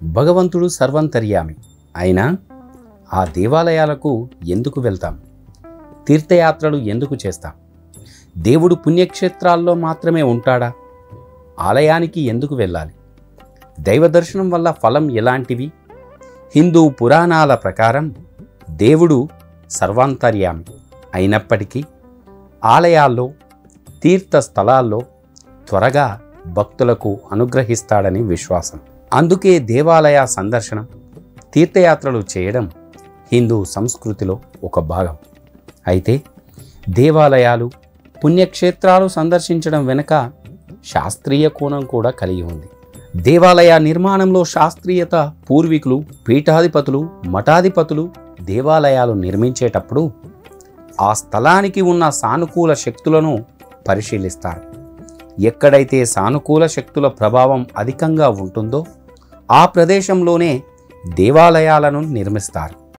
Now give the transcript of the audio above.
భగవంతుడు సర్వంతర్యామి అయినా ఆ దేవాలయాలకు ఎందుకు వెళ్తాం? తీర్థయాత్రలు ఎందుకు చేస్తాం? దేవుడు పుణ్యక్షేత్రాల్లో మాత్రమే ఉంటాడా? ఆలయానికి ఎందుకు వెళ్ళాలి? దైవ దర్శనం వల్ల ఫలం ఎలాంటివి? హిందూ పురాణాల ప్రకారం దేవుడు సర్వాంతర్యామి అయినప్పటికీ ఆలయాల్లో, తీర్థస్థలాల్లో త్వరగా భక్తులకు అనుగ్రహిస్తాడని విశ్వాసం. అందుకే దేవాలయ సందర్శనం, తీర్థయాత్రలు చేయడం హిందూ సంస్కృతిలో ఒక భాగం. అయితే దేవాలయాలు, పుణ్యక్షేత్రాలు సందర్శించడం వెనుక శాస్త్రీయ కోణం కూడా కలిగి ఉంది. దేవాలయ నిర్మాణంలో శాస్త్రీయత, పూర్వీకులు, పీఠాధిపతులు, మఠాధిపతులు దేవాలయాలు నిర్మించేటప్పుడు ఆ స్థలానికి ఉన్న సానుకూల శక్తులను పరిశీలిస్తారు. ఎక్కడైతే సానుకూల శక్తుల ప్రభావం అధికంగా ఉంటుందో ఆ ప్రదేశంలోనే దేవాలయాలను నిర్మిస్తారు.